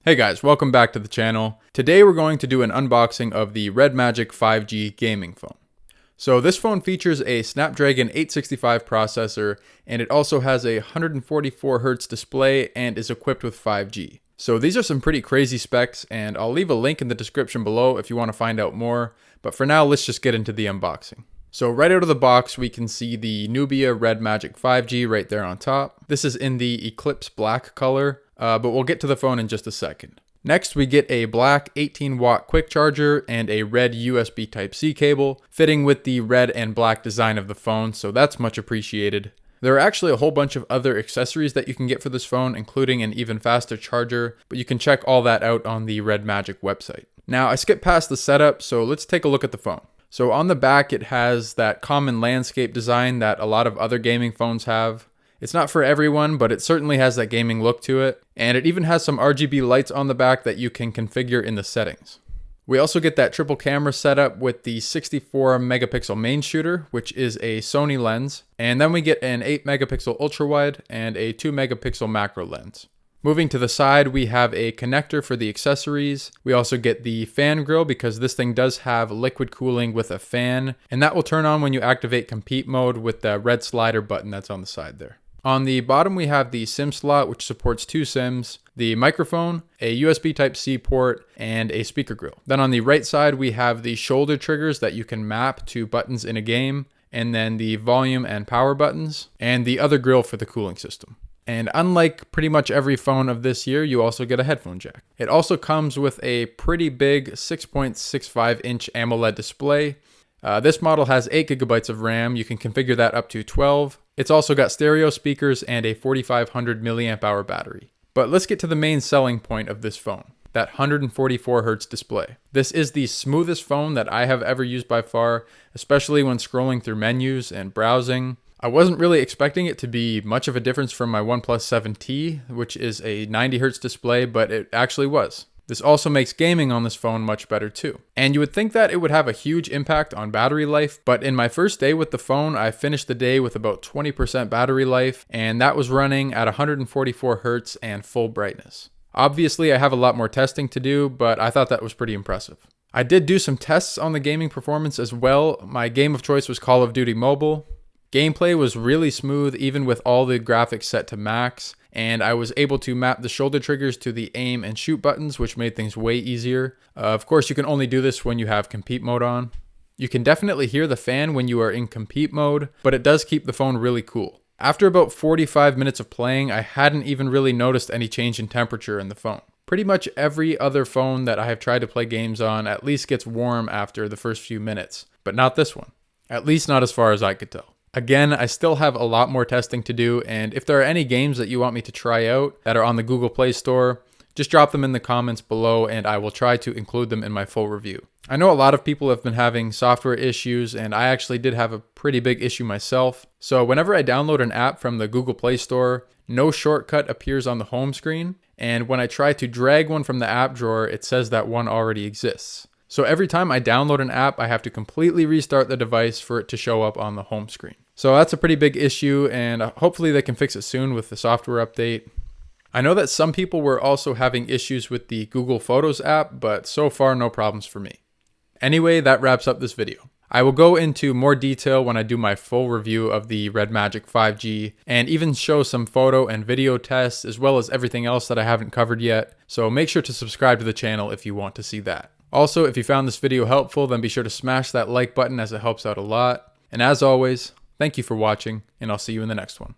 Hey guys, welcome back to the channel. Today we're going to do an unboxing of the Red Magic 5G gaming phone. So this phone features a Snapdragon 865 processor, and it also has a 144Hz display and is equipped with 5G. So these are some pretty crazy specs, and I'll leave a link in the description below if you want to find out more. But for now, let's just get into the unboxing. So right out of the box, we can see the Nubia Red Magic 5G right there on top. This is in the Eclipse Black color, but we'll get to the phone in just a second. Next, we get a black 18-watt quick charger and a red USB Type-C cable, fitting with the red and black design of the phone, so that's much appreciated. There are actually a whole bunch of other accessories that you can get for this phone, including an even faster charger, but you can check all that out on the Red Magic website. Now, I skipped past the setup, so let's take a look at the phone. So on the back, it has that common landscape design that a lot of other gaming phones have. It's not for everyone, but it certainly has that gaming look to it. And it even has some RGB lights on the back that you can configure in the settings. We also get that triple camera setup with the 64 megapixel main shooter, which is a Sony lens. And then we get an 8 megapixel ultra wide and a 2 megapixel macro lens. Moving to the side, we have a connector for the accessories. We also get the fan grill because this thing does have liquid cooling with a fan, and that will turn on when you activate compete mode with the red slider button that's on the side there. On the bottom, we have the SIM slot, which supports 2 SIMs, the microphone, a USB Type-C port, and a speaker grill. Then on the right side, we have the shoulder triggers that you can map to buttons in a game, and then the volume and power buttons, and the other grill for the cooling system. And unlike pretty much every phone of this year, you also get a headphone jack. It also comes with a pretty big 6.65-inch AMOLED display. This model has 8 GB of RAM. You can configure that up to 12. It's also got stereo speakers and a 4500 milliamp hour battery. But let's get to the main selling point of this phone, that 144Hz display. This is the smoothest phone that I have ever used by far, especially when scrolling through menus and browsing. I wasn't really expecting it to be much of a difference from my OnePlus 7T, which is a 90Hz display, but it actually was. This also makes gaming on this phone much better too. And you would think that it would have a huge impact on battery life, but in my first day with the phone, I finished the day with about 20% battery life, and that was running at 144Hz and full brightness. Obviously, I have a lot more testing to do, but I thought that was pretty impressive. I did do some tests on the gaming performance as well. My game of choice was Call of Duty Mobile. Gameplay was really smooth even with all the graphics set to max, and I was able to map the shoulder triggers to the aim and shoot buttons, which made things way easier. Of course, you can only do this when you have compete mode on. You can definitely hear the fan when you are in compete mode, but it does keep the phone really cool. After about 45 minutes of playing, I hadn't even really noticed any change in temperature in the phone. Pretty much every other phone that I have tried to play games on at least gets warm after the first few minutes, but not this one. At least not as far as I could tell. Again, I still have a lot more testing to do, and if there are any games that you want me to try out that are on the Google Play Store, just drop them in the comments below and I will try to include them in my full review. I know a lot of people have been having software issues, and I actually did have a pretty big issue myself. So whenever I download an app from the Google Play Store, no shortcut appears on the home screen, and when I try to drag one from the app drawer, it says that one already exists. So every time I download an app, I have to completely restart the device for it to show up on the home screen. So that's a pretty big issue, and hopefully they can fix it soon with the software update. I know that some people were also having issues with the Google Photos app, but so far no problems for me. Anyway, that wraps up this video. I will go into more detail when I do my full review of the Red Magic 5G, and even show some photo and video tests as well as everything else that I haven't covered yet, so make sure to subscribe to the channel if you want to see that. Also, if you found this video helpful, then be sure to smash that like button as it helps out a lot. And as always, thank you for watching, and I'll see you in the next one.